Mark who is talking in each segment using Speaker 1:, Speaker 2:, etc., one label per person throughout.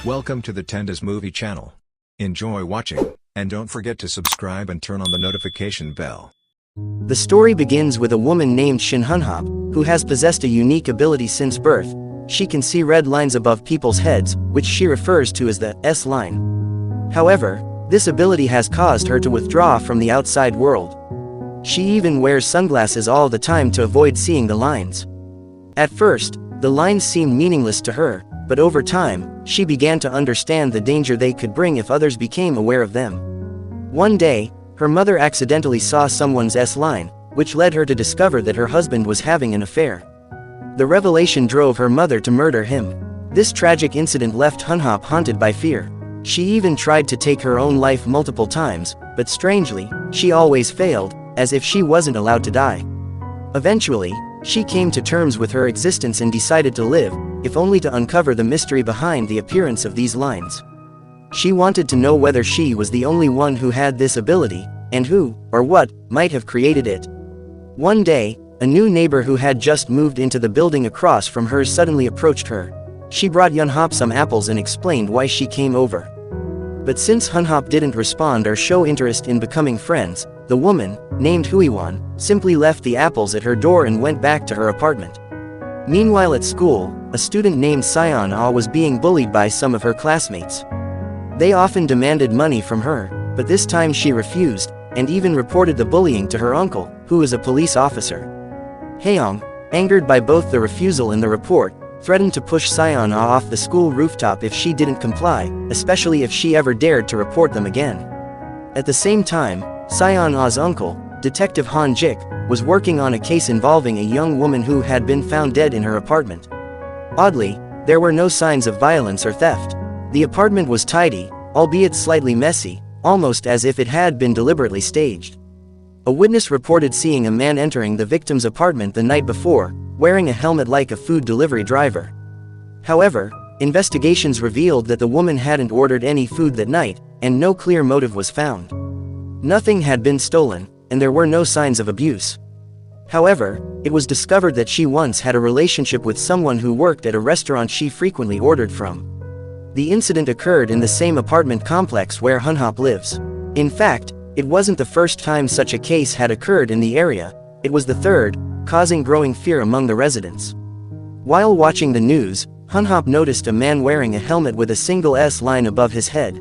Speaker 1: Welcome to the Tenda's Movie Channel. Enjoy watching, and don't forget to subscribe and turn on the notification bell.
Speaker 2: The story begins with a woman named Shin Hunhop, who has possessed a unique ability since birth. She can see red lines above people's heads, which she refers to as the S line. However, this ability has caused her to withdraw from the outside world. She even wears sunglasses all the time to avoid seeing the lines. At first, the lines seemed meaningless to her, but over time, she began to understand the danger they could bring if others became aware of them. One day, her mother accidentally saw someone's S-line, which led her to discover that her husband was having an affair. The revelation drove her mother to murder him. This tragic incident left Hunhop haunted by fear. She even tried to take her own life multiple times, but strangely, she always failed, as if she wasn't allowed to die. Eventually, she came to terms with her existence and decided to live, if only to uncover the mystery behind the appearance of these lines. She wanted to know whether she was the only one who had this ability, and who, or what, might have created it. One day, a new neighbor who had just moved into the building across from hers suddenly approached her. She brought Hunhop some apples and explained why she came over. But since Hunhop didn't respond or show interest in becoming friends, the woman, named Huiwan, simply left the apples at her door and went back to her apartment. Meanwhile at school, a student named Sion Ah was being bullied by some of her classmates. They often demanded money from her, but this time she refused, and even reported the bullying to her uncle, who is a police officer. Haeyoung, angered by both the refusal and the report, threatened to push Sion Ah off the school rooftop if she didn't comply, especially if she ever dared to report them again. At the same time, Sion Ah's uncle, Detective Han Jik, was working on a case involving a young woman who had been found dead in her apartment. Oddly, there were no signs of violence or theft. The apartment was tidy, albeit slightly messy, almost as if it had been deliberately staged. A witness reported seeing a man entering the victim's apartment the night before, wearing a helmet like a food delivery driver. However, investigations revealed that the woman hadn't ordered any food that night, and no clear motive was found. Nothing had been stolen, and there were no signs of abuse. However, it was discovered that she once had a relationship with someone who worked at a restaurant she frequently ordered from. The incident occurred in the same apartment complex where Hunhop lives. In fact, it wasn't the first time such a case had occurred in the area, it was the third, causing growing fear among the residents. While watching the news, Hunhop noticed a man wearing a helmet with a single S line above his head.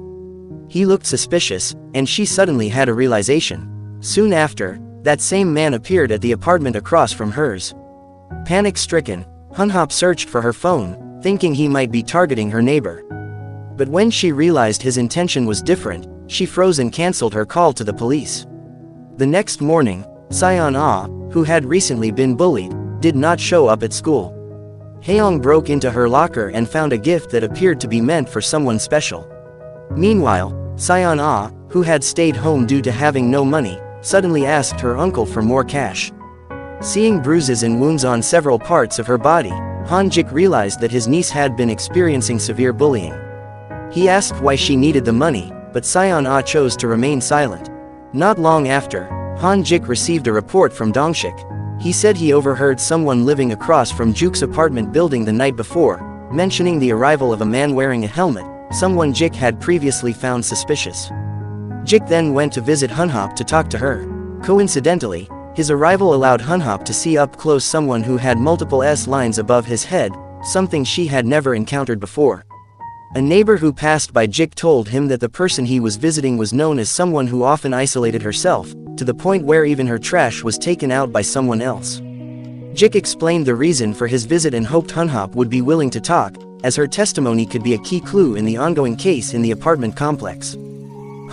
Speaker 2: He looked suspicious, and she suddenly had a realization. Soon after, that same man appeared at the apartment across from hers. Panic-stricken, Hunhop searched for her phone, thinking he might be targeting her neighbor. But when she realized his intention was different, she froze and cancelled her call to the police. The next morning, Sion Ah, who had recently been bullied, did not show up at school. Haeyoung broke into her locker and found a gift that appeared to be meant for someone special. Meanwhile, Sion Ah, who had stayed home due to having no money, suddenly asked her uncle for more cash. Seeing bruises and wounds on several parts of her body, Han Jik realized that his niece had been experiencing severe bullying. He asked why she needed the money, but Sion Ah chose to remain silent. Not long after, Han Jik received a report from Dongshik. He said he overheard someone living across from Juk's apartment building the night before, mentioning the arrival of a man wearing a helmet, someone Jik had previously found suspicious. Jik then went to visit Hunhop to talk to her. Coincidentally, his arrival allowed Hunhop to see up close someone who had multiple S lines above his head, something she had never encountered before. A neighbor who passed by Jik told him that the person he was visiting was known as someone who often isolated herself, to the point where even her trash was taken out by someone else. Jik explained the reason for his visit and hoped Hunhop would be willing to talk, as her testimony could be a key clue in the ongoing case in the apartment complex.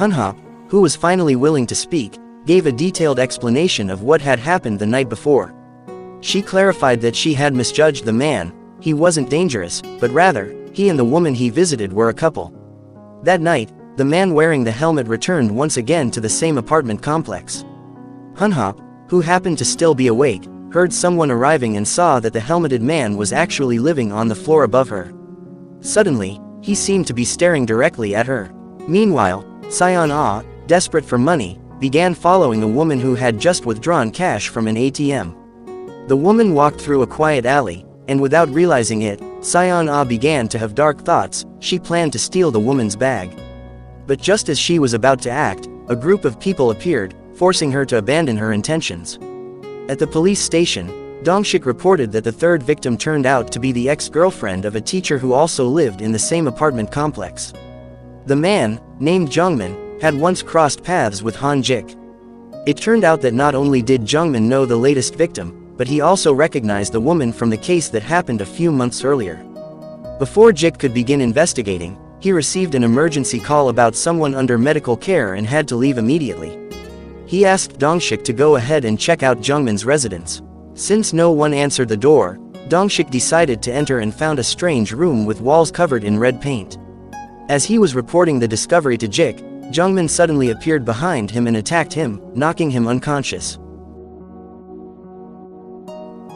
Speaker 2: Hunhop, who was finally willing to speak, gave a detailed explanation of what had happened the night before. She clarified that she had misjudged the man. He wasn't dangerous, but rather, he and the woman he visited were a couple. That night, the man wearing the helmet returned once again to the same apartment complex. Hunhop, who happened to still be awake, heard someone arriving and saw that the helmeted man was actually living on the floor above her. Suddenly, he seemed to be staring directly at her. Meanwhile, Sion Ah, desperate for money, began following a woman who had just withdrawn cash from an ATM. The woman walked through a quiet alley, and without realizing it, Sion-ah began to have dark thoughts. She planned to steal the woman's bag. But just as she was about to act, a group of people appeared, forcing her to abandon her intentions. At the police station, Dongshik reported that the third victim turned out to be the ex-girlfriend of a teacher who also lived in the same apartment complex. The man, named Jungmin, had once crossed paths with Han Jik. It turned out that not only did Jungmin know the latest victim, but he also recognized the woman from the case that happened a few months earlier. Before Jik could begin investigating, he received an emergency call about someone under medical care and had to leave immediately. He asked Dongshik to go ahead and check out Jungmin's residence. Since no one answered the door, Dongshik decided to enter and found a strange room with walls covered in red paint. As he was reporting the discovery to Jik, Jungmin suddenly appeared behind him and attacked him, knocking him unconscious.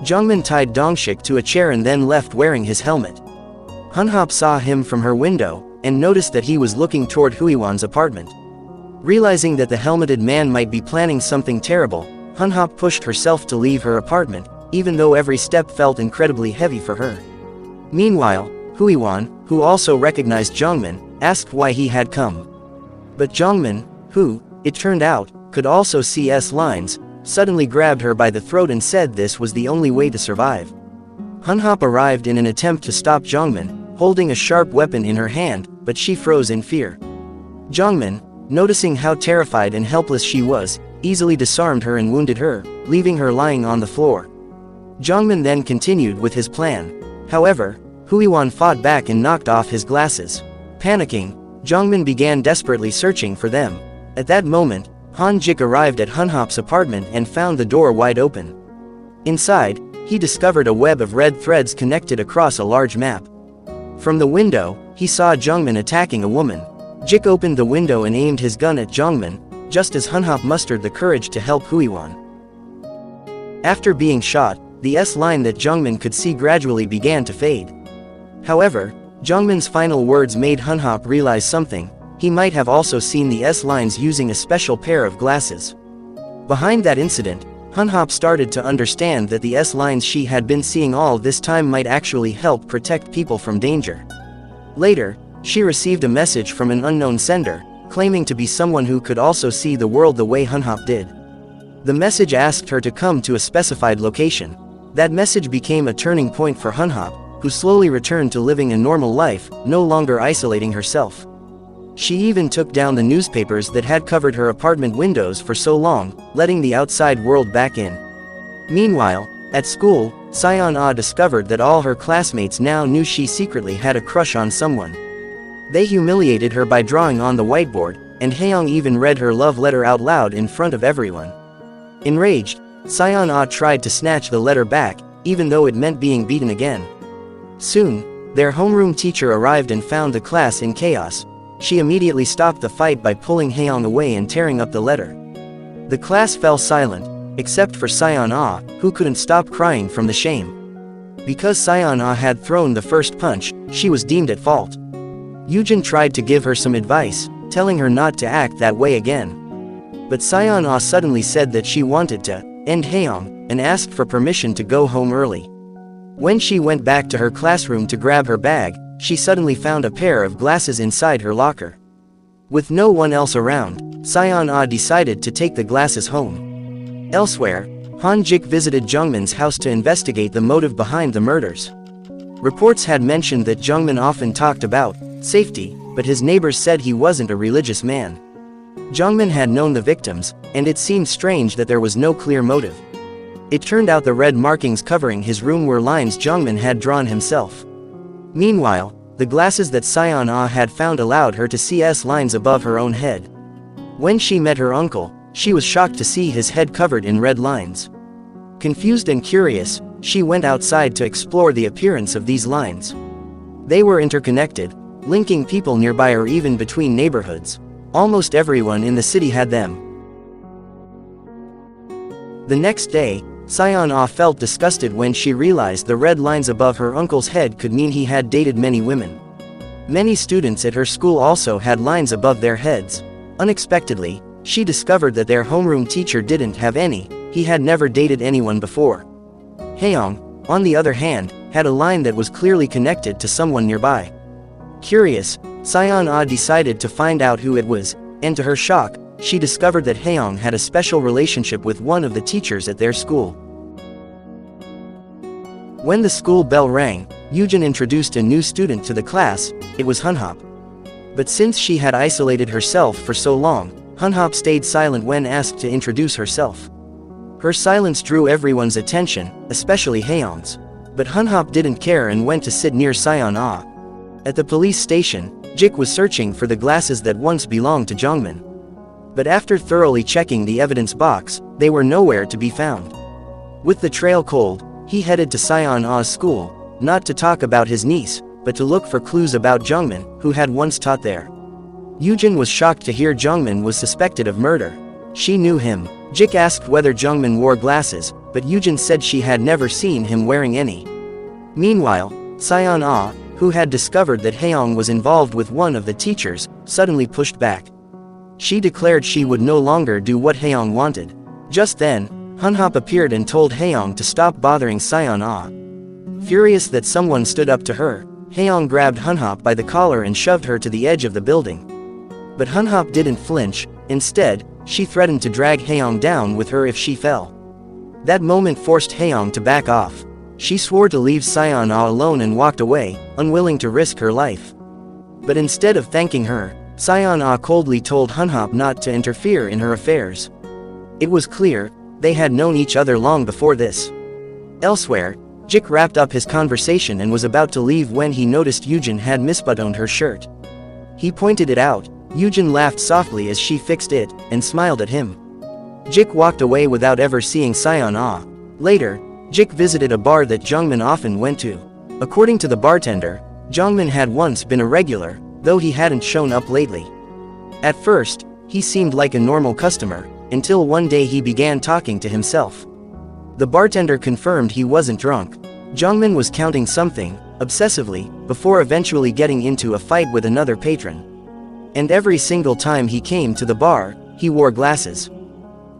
Speaker 2: Jungmin tied Dongshik to a chair and then left wearing his helmet. Hunhop saw him from her window, and noticed that he was looking toward Huiwan's apartment. Realizing that the helmeted man might be planning something terrible, Hunhop pushed herself to leave her apartment, even though every step felt incredibly heavy for her. Meanwhile, Huiwan, who also recognized Jungmin, asked why he had come. But Jungmin, who, it turned out, could also see lines, suddenly grabbed her by the throat and said this was the only way to survive. Hunhop arrived in an attempt to stop Jungmin, holding a sharp weapon in her hand, but she froze in fear. Jungmin, noticing how terrified and helpless she was, easily disarmed her and wounded her, leaving her lying on the floor. Jungmin then continued with his plan. However, Huiwan fought back and knocked off his glasses. Panicking, Jungmin began desperately searching for them. At that moment, Han Jik arrived at Hunhop's apartment and found the door wide open. Inside, he discovered a web of red threads connected across a large map. From the window, he saw Jungmin attacking a woman. Jik opened the window and aimed his gun at Jungmin, just as Hunhop mustered the courage to help Huiwan. After being shot, the S-line that Jungmin could see gradually began to fade. However, Jungmin's final words made Hunhop realize something. He might have also seen the S-lines using a special pair of glasses. Behind that incident, Hunhop started to understand that the S-lines she had been seeing all this time might actually help protect people from danger. Later, she received a message from an unknown sender, claiming to be someone who could also see the world the way Hunhop did. The message asked her to come to a specified location. That message became a turning point for Hunhop, who slowly returned to living a normal life, no longer isolating herself. She even took down the newspapers that had covered her apartment windows for so long, letting the outside world back in. Meanwhile, at school, Sion-ah discovered that all her classmates now knew she secretly had a crush on someone. They humiliated her by drawing on the whiteboard, and Haeyoung even read her love letter out loud in front of everyone. Enraged, Sion-ah tried to snatch the letter back, even though it meant being beaten again. Soon, their homeroom teacher arrived and found the class in chaos. She immediately stopped the fight by pulling Haeyoung away and tearing up the letter. The class fell silent, except for Sion-ah, who couldn't stop crying from the shame. Because Sion-ah had thrown the first punch, she was deemed at fault. Yujin tried to give her some advice, telling her not to act that way again. But Sion-ah suddenly said that she wanted to end Haeyoung, and asked for permission to go home early. When she went back to her classroom to grab her bag, she suddenly found a pair of glasses inside her locker. With no one else around, Sion-ah decided to take the glasses home. Elsewhere, Han Jik visited Jungmin's house to investigate the motive behind the murders. Reports had mentioned that Jungmin often talked about safety, but his neighbors said he wasn't a religious man. Jungmin had known the victims, and it seemed strange that there was no clear motive. It turned out the red markings covering his room were lines Jungmin had drawn himself. Meanwhile, the glasses that Sion-ah had found allowed her to see S-lines above her own head. When she met her uncle, she was shocked to see his head covered in red lines. Confused and curious, she went outside to explore the appearance of these lines. They were interconnected, linking people nearby or even between neighborhoods. Almost everyone in the city had them. The next day, Sion-ah felt disgusted when she realized the red lines above her uncle's head could mean he had dated many women. Many students at her school also had lines above their heads. Unexpectedly, she discovered that their homeroom teacher didn't have any. He had never dated anyone before. Haeyoung, on the other hand, had a line that was clearly connected to someone nearby. Curious, Sion-ah decided to find out who it was, and to her shock, she discovered that Haeyoung had a special relationship with one of the teachers at their school. When the school bell rang, Yoojin introduced a new student to the class. It was Hunhop. But since she had isolated herself for so long, Hunhop stayed silent when asked to introduce herself. Her silence drew everyone's attention, especially Haeyoung's. But Hunhop didn't care and went to sit near Sion-ah. At the police station, Jik was searching for the glasses that once belonged to Jongmin. But after thoroughly checking the evidence box, they were nowhere to be found. With the trail cold, he headed to Sion-ah's school, not to talk about his niece, but to look for clues about Jongmin, who had once taught there. Yoojin was shocked to hear Jongmin was suspected of murder. She knew him. Jik asked whether Jongmin wore glasses, but Yoojin said she had never seen him wearing any. Meanwhile, Sion-ah, who had discovered that Haeyoung was involved with one of the teachers, suddenly pushed back. She declared she would no longer do what Haeyoung wanted. Just then, Hunhop appeared and told Haeyoung to stop bothering Sion-ah. Furious that someone stood up to her, Haeyoung grabbed Hunhop by the collar and shoved her to the edge of the building. But Hunhop didn't flinch. Instead, she threatened to drag Haeyoung down with her if she fell. That moment forced Haeyoung to back off. She swore to leave Sion-ah alone and walked away, unwilling to risk her life. But instead of thanking her, Sion-ah coldly told Hunhop not to interfere in her affairs. It was clear, they had known each other long before this. Elsewhere, Jik wrapped up his conversation and was about to leave when he noticed Yoojin had misbuttoned her shirt. He pointed it out. Yoojin laughed softly as she fixed it, and smiled at him. Jik walked away without ever seeing Sion-ah. Later, Jik visited a bar that Jongmin often went to. According to the bartender, Jongmin had once been a regular, though he hadn't shown up lately. At first, he seemed like a normal customer, until one day he began talking to himself. The bartender confirmed he wasn't drunk. Jongmin was counting something, obsessively, before eventually getting into a fight with another patron. And every single time he came to the bar, he wore glasses.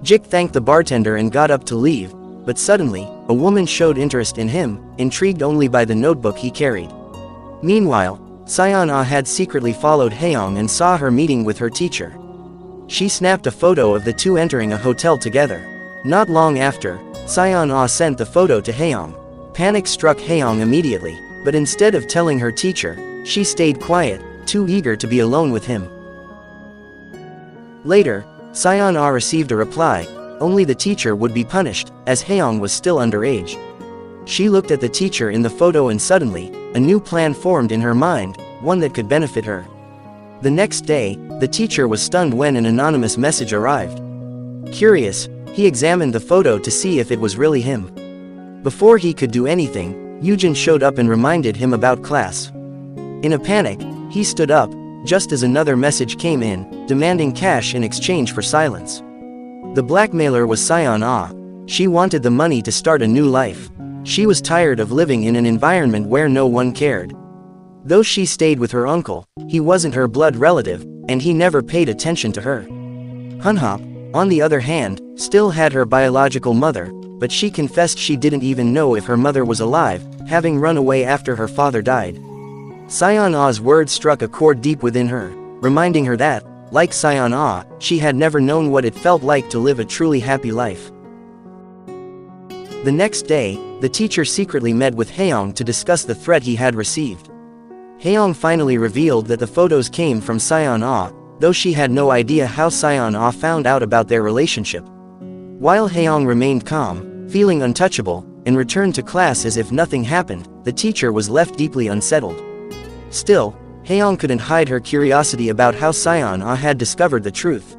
Speaker 2: Jik thanked the bartender and got up to leave, but suddenly, a woman showed interest in him, intrigued only by the notebook he carried. Meanwhile, Sion-ah had secretly followed Haeyoung and saw her meeting with her teacher. She snapped a photo of the two entering a hotel together. Not long after, Sion-ah sent the photo to Haeyoung. Panic struck Haeyoung immediately, but instead of telling her teacher, she stayed quiet, too eager to be alone with him. Later, Sion-ah received a reply. Only the teacher would be punished, as Haeyoung was still underage. She looked at the teacher in the photo and suddenly, a new plan formed in her mind, one that could benefit her. The next day, the teacher was stunned when an anonymous message arrived. Curious, he examined the photo to see if it was really him. Before he could do anything, Yoojin showed up and reminded him about class. In a panic, he stood up, just as another message came in, demanding cash in exchange for silence. The blackmailer was Sion-ah. She wanted the money to start a new life. She was tired of living in an environment where no one cared. Though she stayed with her uncle, he wasn't her blood relative, and he never paid attention to her. Hunhop, on the other hand, still had her biological mother, but she confessed she didn't even know if her mother was alive, having run away after her father died. Sion-ah's words struck a chord deep within her, reminding her that, like Sion-ah, she had never known what it felt like to live a truly happy life. The next day, the teacher secretly met with Haeyoung to discuss the threat he had received. Haeyoung finally revealed that the photos came from Sion-ah, though she had no idea how Sion-ah found out about their relationship. While Haeyoung remained calm, feeling untouchable, and returned to class as if nothing happened, the teacher was left deeply unsettled. Still, Haeyoung couldn't hide her curiosity about how Sion-ah had discovered the truth.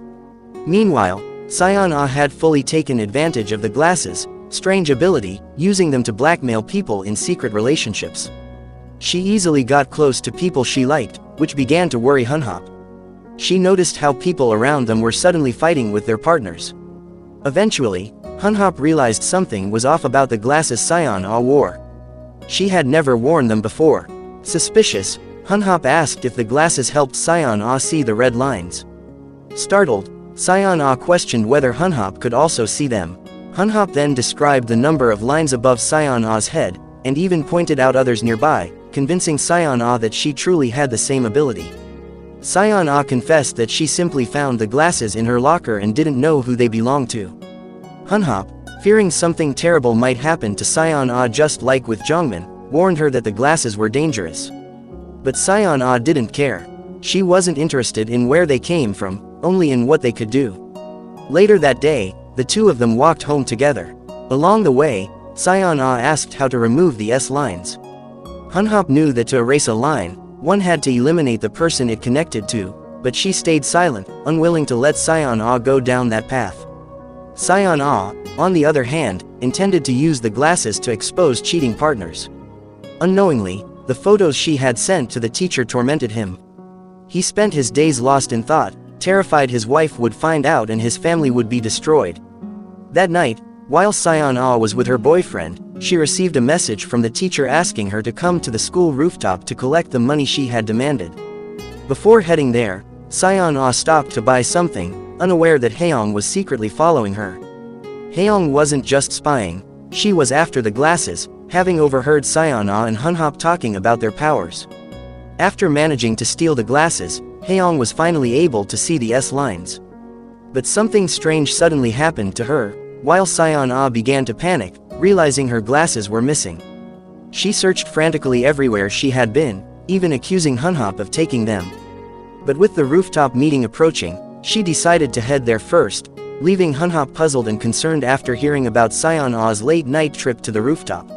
Speaker 2: Meanwhile, Sion-ah had fully taken advantage of the glasses' strange ability, using them to blackmail people in secret relationships. She easily got close to people she liked, which began to worry Hunhop. She noticed how people around them were suddenly fighting with their partners. Eventually, Hunhop realized something was off about the glasses Sion-ah wore. She had never worn them before. Suspicious, Hunhop asked if the glasses helped Sion-ah see the red lines. Startled, Sion-ah questioned whether Hunhop could also see them. Hunhop then described the number of lines above Sion-ah's head, and even pointed out others nearby, convincing Sion-ah that she truly had the same ability. Sion-ah confessed that she simply found the glasses in her locker and didn't know who they belonged to. Hunhop, fearing something terrible might happen to Sion-ah just like with Jongmin, warned her that the glasses were dangerous. But Sion-ah didn't care. She wasn't interested in where they came from, only in what they could do. Later that day, the two of them walked home together. Along the way, Sion-ah asked how to remove the S-lines. Hunhop knew that to erase a line, one had to eliminate the person it connected to, but she stayed silent, unwilling to let Sion-ah go down that path. Sion-ah, on the other hand, intended to use the glasses to expose cheating partners. Unknowingly, the photos she had sent to the teacher tormented him. He spent his days lost in thought, terrified his wife would find out and his family would be destroyed. That night, while Sion-ah was with her boyfriend, she received a message from the teacher asking her to come to the school rooftop to collect the money she had demanded. Before heading there, Sion-ah stopped to buy something, unaware that Haeyoung was secretly following her. Haeyoung wasn't just spying, she was after the glasses, having overheard Sion-ah and Hunhop talking about their powers. After managing to steal the glasses, Haeyoung was finally able to see the S-lines. But something strange suddenly happened to her, while Sion-ah began to panic, realizing her glasses were missing. She searched frantically everywhere she had been, even accusing Hunhop of taking them. But with the rooftop meeting approaching, she decided to head there first, leaving Hunhop puzzled and concerned after hearing about Sion-ah's late-night trip to the rooftop.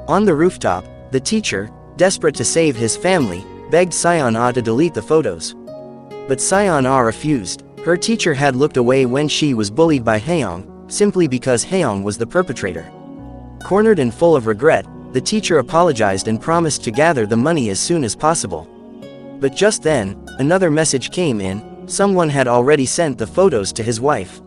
Speaker 2: On the rooftop, the teacher, desperate to save his family, begged Sion-ah to delete the photos. But Sion-ah refused. Her teacher had looked away when she was bullied by Haeyoung, simply because Haeyoung was the perpetrator. Cornered and full of regret, the teacher apologized and promised to gather the money as soon as possible. But just then, another message came in. Someone had already sent the photos to his wife.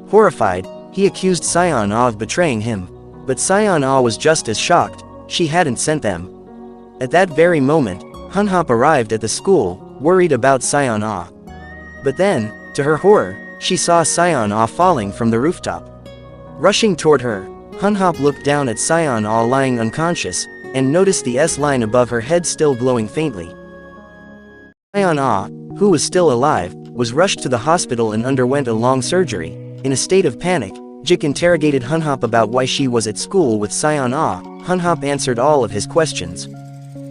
Speaker 2: Horrified, he accused Sion-ah of betraying him. But Sion-ah was just as shocked, she hadn't sent them. At that very moment, Hunhop arrived at the school, worried about Sion-ah. But then, to her horror, she saw Sion-ah falling from the rooftop. Rushing toward her, Hunhop looked down at Sion-ah lying unconscious, and noticed the S-line above her head still glowing faintly. Sion-ah, who was still alive, was rushed to the hospital and underwent a long surgery. In a state of panic, Jik interrogated Hunhop about why she was at school with Sion-ah. Hunhop answered all of his questions.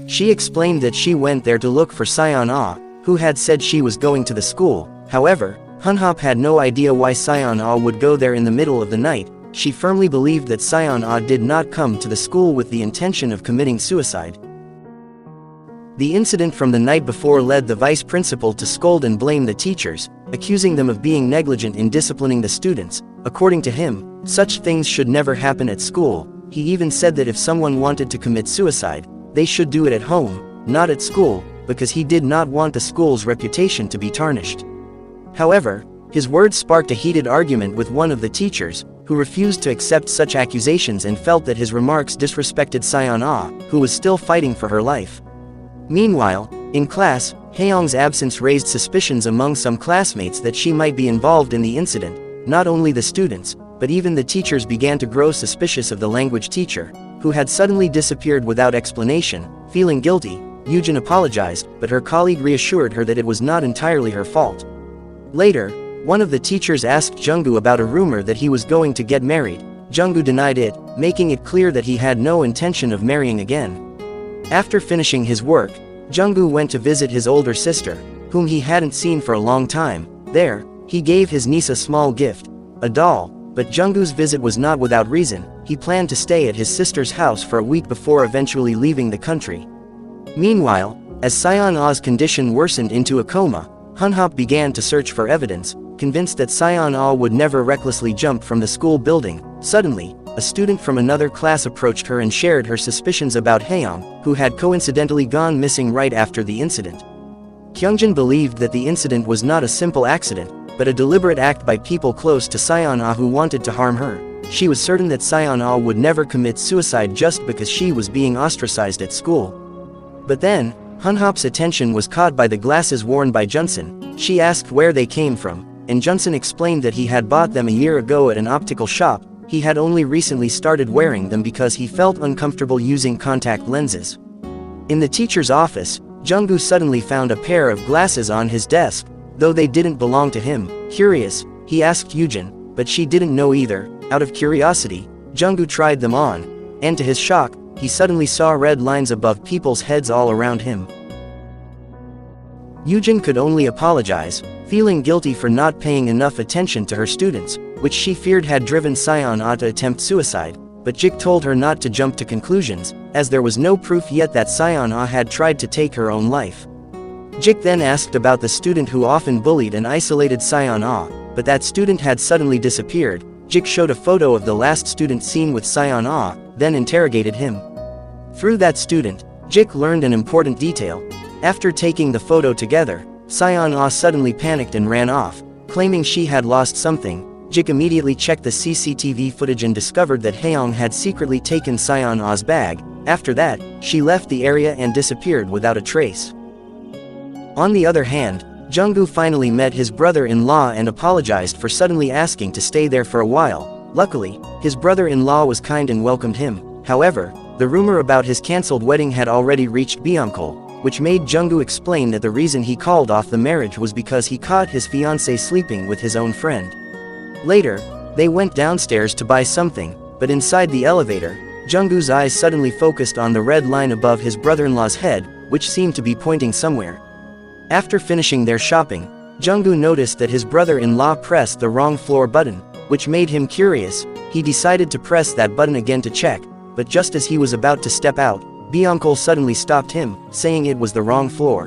Speaker 2: She explained that she went there to look for Sion-ah, who had said she was going to the school. However, Hunhop had no idea why Sion-ah would go there in the middle of the night. She firmly believed that Sion-ah did not come to the school with the intention of committing suicide. The incident from the night before led the vice principal to scold and blame the teachers, accusing them of being negligent in disciplining the students. According to him, such things should never happen at school. He even said that if someone wanted to commit suicide, they should do it at home, not at school, because he did not want the school's reputation to be tarnished. However, his words sparked a heated argument with one of the teachers, who refused to accept such accusations and felt that his remarks disrespected Sion-ah, who was still fighting for her life. Meanwhile, in class, Haeyoung's absence raised suspicions among some classmates that she might be involved in the incident. Not only the students, but even the teachers began to grow suspicious of the language teacher, who had suddenly disappeared without explanation. Feeling guilty, Yujin apologized, but her colleague reassured her that it was not entirely her fault. Later, one of the teachers asked Junggu about a rumor that he was going to get married. Junggu denied it, making it clear that he had no intention of marrying again. After finishing his work, Junggu went to visit his older sister, whom he hadn't seen for a long time. There, he gave his niece a small gift, a doll, but Junggu's visit was not without reason. He planned to stay at his sister's house for a week before eventually leaving the country. Meanwhile, as Sion-ah's condition worsened into a coma, Hunhop began to search for evidence, convinced that Sion-ah would never recklessly jump from the school building. Suddenly, a student from another class approached her and shared her suspicions about Haeyoung, who had coincidentally gone missing right after the incident. Kyungjin believed that the incident was not a simple accident, but a deliberate act by people close to Sion-ah who wanted to harm her. She was certain that Sion-ah would never commit suicide just because she was being ostracized at school. But then, Hunhop's attention was caught by the glasses worn by Junsun. She asked where they came from, and Junsun explained that he had bought them a year ago at an optical shop. he had only recently started wearing them because he felt uncomfortable using contact lenses. In the teacher's office, Junggu suddenly found a pair of glasses on his desk, though they didn't belong to him. Curious, he asked Yujin, but she didn't know either. Out of curiosity, Junggu tried them on, and to his shock, he suddenly saw red lines above people's heads all around him. Yujin could only apologize, feeling guilty for not paying enough attention to her students, which she feared had driven Sion-ah to attempt suicide, but Jik told her not to jump to conclusions, as there was no proof yet that Sion-ah had tried to take her own life. Jik then asked about the student who often bullied and isolated Sion-ah, but that student had suddenly disappeared. Jik showed a photo of the last student seen with Sion-ah, then interrogated him. Through that student, Jik learned an important detail. After taking the photo together, Sion-ah suddenly panicked and ran off, claiming she had lost something. Jik immediately checked the CCTV footage and discovered that Haeyoung had secretly taken Sion-ah's bag. After that, she left the area and disappeared without a trace. On the other hand, Junggu finally met his brother-in-law and apologized for suddenly asking to stay there for a while. Luckily, his brother-in-law was kind and welcomed him. However, the rumor about his cancelled wedding had already reached Byungkol, which made Junggu explain that the reason he called off the marriage was because he caught his fiancée sleeping with his own friend. Later, they went downstairs to buy something, but inside the elevator, Junggu's eyes suddenly focused on the red line above his brother-in-law's head, which seemed to be pointing somewhere. After finishing their shopping, Junggu noticed that his brother-in-law pressed the wrong floor button, which made him curious. He decided to press that button again to check, but just as he was about to step out, Byungkol suddenly stopped him, saying it was the wrong floor.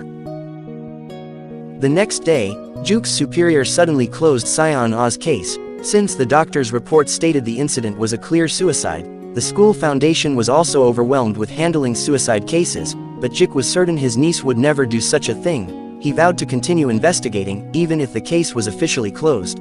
Speaker 2: The next day, Juke's superior suddenly closed Sion-ah's case. Since the doctor's report stated the incident was a clear suicide, the school foundation was also overwhelmed with handling suicide cases, but Jik was certain his niece would never do such a thing. He vowed to continue investigating, even if the case was officially closed.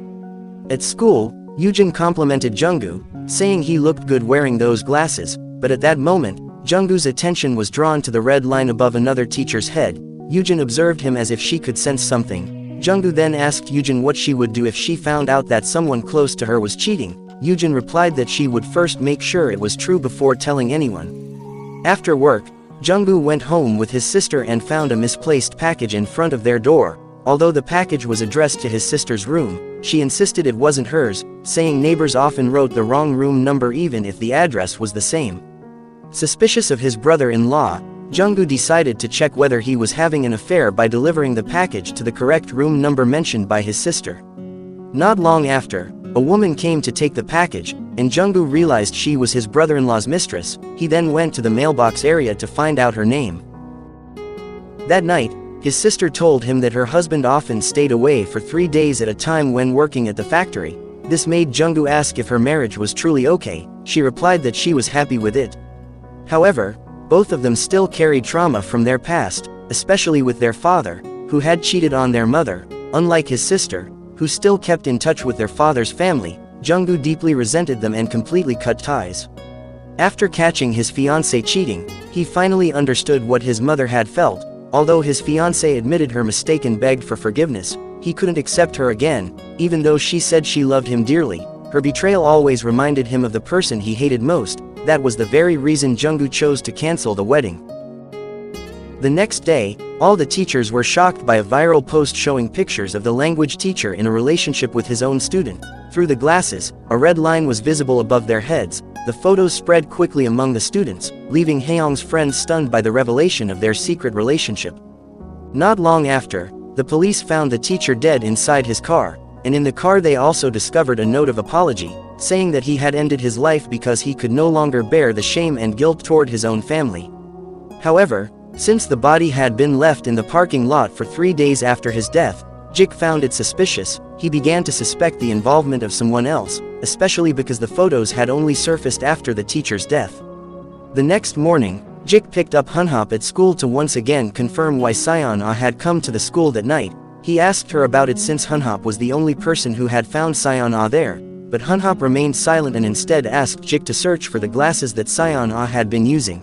Speaker 2: At school, Yujin complimented Junggu, saying he looked good wearing those glasses, but at that moment, Junggu's attention was drawn to the red line above another teacher's head. Yujin observed him as if she could sense something. Junggu then asked Yujin what she would do if she found out that someone close to her was cheating. Yujin replied that she would first make sure it was true before telling anyone. After work, Junggu went home with his sister and found a misplaced package in front of their door. Although the package was addressed to his sister's room, she insisted it wasn't hers, saying neighbors often wrote the wrong room number even if the address was the same. Suspicious of his brother-in-law, Junggu decided to check whether he was having an affair by delivering the package to the correct room number mentioned by his sister. Not long after, a woman came to take the package, and Junggu realized she was his brother-in-law's mistress. He then went to the mailbox area to find out her name. That night, his sister told him that her husband often stayed away for 3 days at a time when working at the factory. This made Junggu ask if her marriage was truly okay. She replied that she was happy with it. However, both of them still carried trauma from their past, especially with their father, who had cheated on their mother. Unlike his sister, who still kept in touch with their father's family, Junggu deeply resented them and completely cut ties. After catching his fiancée cheating, he finally understood what his mother had felt. Although his fiancée admitted her mistake and begged for forgiveness, he couldn't accept her again, even though she said she loved him dearly. Her betrayal always reminded him of the person he hated most. That was the very reason Junggu chose to cancel the wedding. The next day, all the teachers were shocked by a viral post showing pictures of the language teacher in a relationship with his own student. Through the glasses, a red line was visible above their heads. The photos spread quickly among the students, leaving Haeyoung's friends stunned by the revelation of their secret relationship. Not long after, the police found the teacher dead inside his car, and in the car they also discovered a note of apology, saying that he had ended his life because he could no longer bear the shame and guilt toward his own family. However, since the body had been left in the parking lot for 3 days after his death, Jik found it suspicious. He began to suspect the involvement of someone else, especially because the photos had only surfaced after the teacher's death. The next morning, Jik picked up Hunhop at school to once again confirm why Sion-ah had come to the school that night. He asked her about it since Hunhop was the only person who had found Sion-ah there, but Hunhop remained silent and instead asked Jik to search for the glasses that Sion-ah had been using.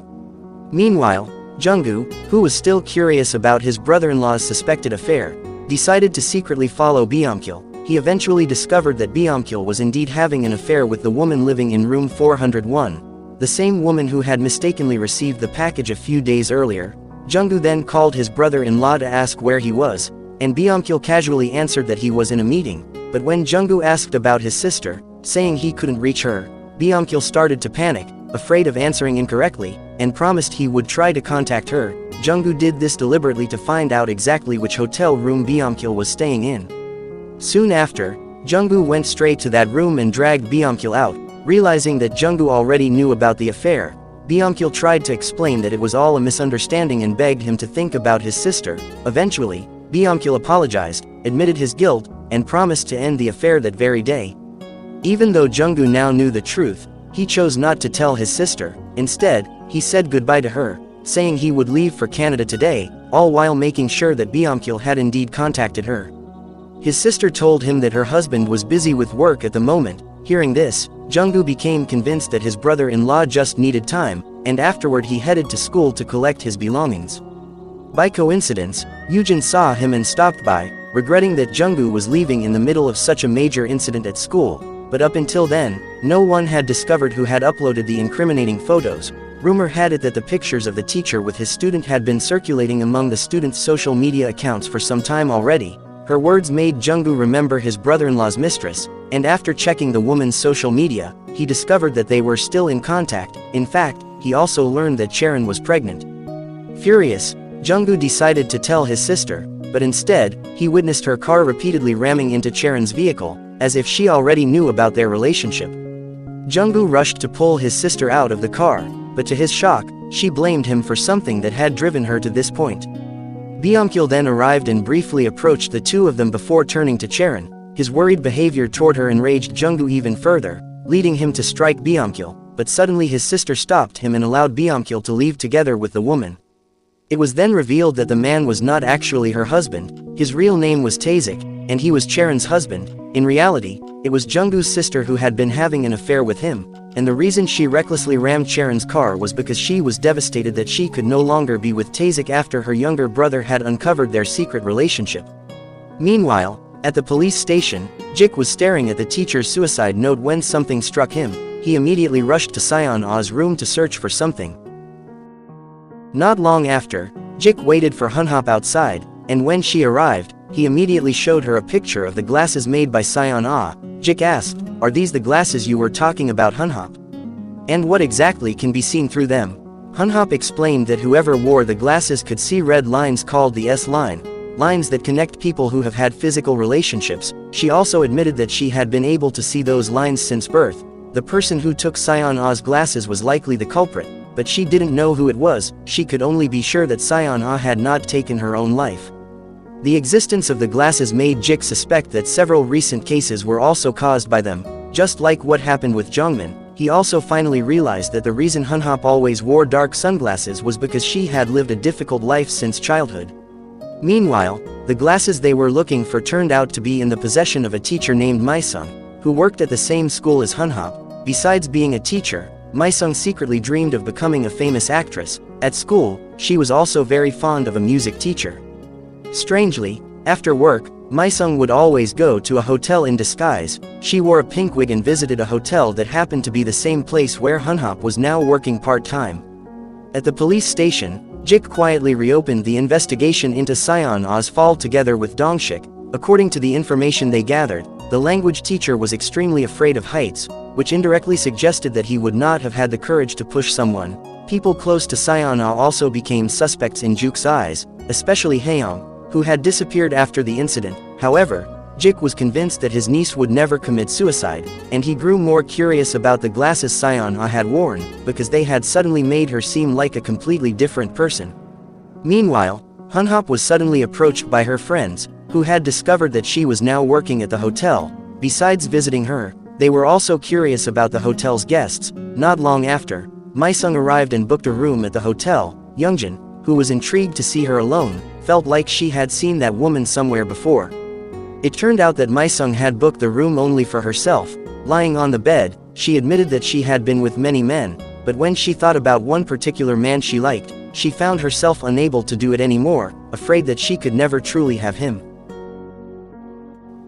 Speaker 2: Meanwhile, Junggu, who was still curious about his brother-in-law's suspected affair, decided to secretly follow Byungkil. he eventually discovered that Byung-kil was indeed having an affair with the woman living in room 401, the same woman who had mistakenly received the package a few days earlier. Jung-gu then called his brother-in-law to ask where he was, and Byung-kil casually answered that he was in a meeting, but when Jung-gu asked about his sister, saying he couldn't reach her, Byung-kil started to panic, afraid of answering incorrectly, and promised he would try to contact her. Jung-gu did this deliberately to find out exactly which hotel room Byung-kil was staying in. Soon after, Jung-gu went straight to that room and dragged Byung-kil out. Realizing that Jung-gu already knew about the affair, Byung-kil tried to explain that it was all a misunderstanding and begged him to think about his sister. Eventually, Byung-kil apologized, admitted his guilt, and promised to end the affair that very day. Even though Jung-gu now knew the truth, he chose not to tell his sister. Instead, he said goodbye to her, saying he would leave for Canada today, all while making sure that Byung-kil had indeed contacted her. His sister told him that her husband was busy with work at the moment. Hearing this, Jung-gu became convinced that his brother-in-law just needed time, and afterward he headed to school to collect his belongings. By coincidence, Yujin saw him and stopped by, regretting that Jung-gu was leaving in the middle of such a major incident at school, but up until then, no one had discovered who had uploaded the incriminating photos. Rumor had it that the pictures of the teacher with his student had been circulating among the student's social media accounts for some time already. Her words made Jung-gu remember his brother-in-law's mistress, and after checking the woman's social media, he discovered that they were still in contact. In fact, he also learned that Charon was pregnant. Furious, Jung-gu decided to tell his sister, but instead, he witnessed her car repeatedly ramming into Charon's vehicle, as if she already knew about their relationship. Jung-gu rushed to pull his sister out of the car, but to his shock, she blamed him for something that had driven her to this point. Byung-kil then arrived and briefly approached the two of them before turning to Charon. His worried behavior toward her enraged Jung-gu even further, leading him to strike Byung-kil, but suddenly his sister stopped him and allowed Byung-kil to leave together with the woman. It was then revealed that the man was not actually her husband. His real name was Taesik, and he was Charon's husband. In reality, it was Jung-gu's sister who had been having an affair with him, and the reason she recklessly rammed Charon's car was because she was devastated that she could no longer be with Taesik after her younger brother had uncovered their secret relationship. Meanwhile, at the police station, Jik was staring at the teacher's suicide note when something struck him. He immediately rushed to Sion-ah's room to search for something. Not long after, Jik waited for Hunhop outside, and when she arrived, he immediately showed her a picture of the glasses made by Sion-ah. Jik asked, "Are these the glasses you were talking about, Hunhop? And what exactly can be seen through them?" Hunhop explained that whoever wore the glasses could see red lines called the S-line, lines that connect people who have had physical relationships. She also admitted that she had been able to see those lines since birth. The person who took Sion-ah's glasses was likely the culprit, but she didn't know who it was. She could only be sure that Sion-ah had not taken her own life. The existence of the glasses made Jik suspect that several recent cases were also caused by them. Just like what happened with Jongmin, he also finally realized that the reason Hunhop always wore dark sunglasses was because she had lived a difficult life since childhood. Meanwhile, the glasses they were looking for turned out to be in the possession of a teacher named Maesung, who worked at the same school as Hunhop. Besides being a teacher, Maesung secretly dreamed of becoming a famous actress. At school, she was also very fond of a music teacher. Strangely, after work, Maesung would always go to a hotel in disguise. She wore a pink wig and visited a hotel that happened to be the same place where Hunhop was now working part-time. At the police station, Jik quietly reopened the investigation into Sion-ah's fall together with Dongshik. According to the information they gathered, the language teacher was extremely afraid of heights, which indirectly suggested that he would not have had the courage to push someone. People close to Sion-ah also became suspects in Juk's eyes, especially Haeyoung, who had disappeared after the incident. However, Jik was convinced that his niece would never commit suicide, and he grew more curious about the glasses Sion-ah had worn, because they had suddenly made her seem like a completely different person. Meanwhile, Hunhop was suddenly approached by her friends, who had discovered that she was now working at the hotel. Besides visiting her, they were also curious about the hotel's guests. Not long after, Maesung arrived and booked a room at the hotel. Youngjin, who was intrigued to see her alone, felt like she had seen that woman somewhere before. It turned out that Maesung had booked the room only for herself. Lying on the bed, she admitted that she had been with many men, but when she thought about one particular man she liked, she found herself unable to do it anymore, afraid that she could never truly have him.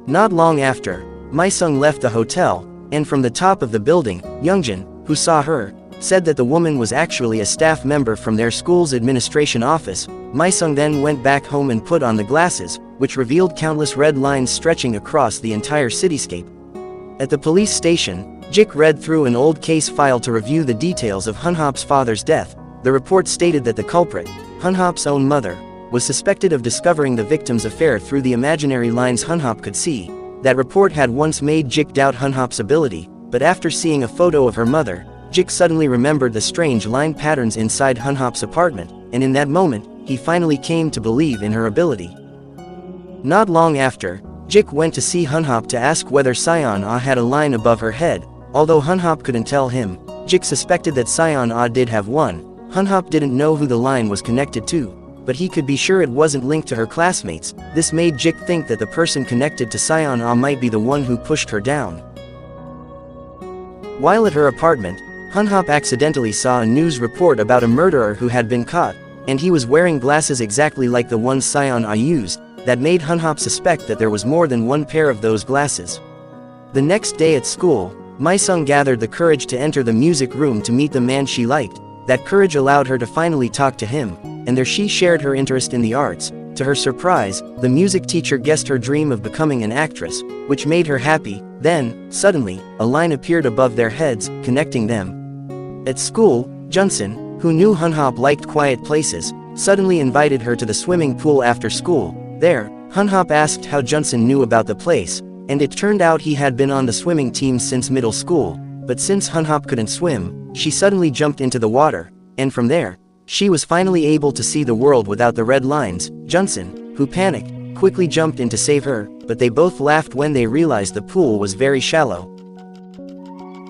Speaker 2: Not long after, Mi-sung left the hotel, and from the top of the building, Youngjin, who saw her, said that the woman was actually a staff member from their school's administration office. Mi-sung then went back home and put on the glasses, which revealed countless red lines stretching across the entire cityscape. At the police station, Jik read through an old case file to review the details of Hunhop's father's death. The report stated that the culprit, Hunhop's own mother, was suspected of discovering the victim's affair through the imaginary lines Hunhop could see. That report had once made Jik doubt Hunhop's ability, but after seeing a photo of her mother, Jik suddenly remembered the strange line patterns inside Hunhop's apartment, and in that moment, he finally came to believe in her ability. Not long after, Jik went to see Hunhop to ask whether Sion-ah had a line above her head. Although Hunhop couldn't tell him, Jik suspected that Sion-ah did have one. Hunhop didn't know who the line was connected to, but he could be sure it wasn't linked to her classmates. This made Jik think that the person connected to Sion-ah might be the one who pushed her down. While at her apartment, Hunhop accidentally saw a news report about a murderer who had been caught, and he was wearing glasses exactly like the ones Sion-ah used. That made Hunhop suspect that there was more than one pair of those glasses. The next day at school, Mi-sung gathered the courage to enter the music room to meet the man she liked. That courage allowed her to finally talk to him, and there she shared her interest in the arts. To her surprise, the music teacher guessed her dream of becoming an actress, which made her happy. Then, suddenly, a line appeared above their heads, connecting them. At school, Junsun, who knew Hunhop liked quiet places, suddenly invited her to the swimming pool after school. There, Hunhop asked how Junsun knew about the place, and it turned out he had been on the swimming team since middle school. But since Hunhop couldn't swim, she suddenly jumped into the water, and from there, she was finally able to see the world without the red lines. Junsun, who panicked, quickly jumped in to save her, but they both laughed when they realized the pool was very shallow.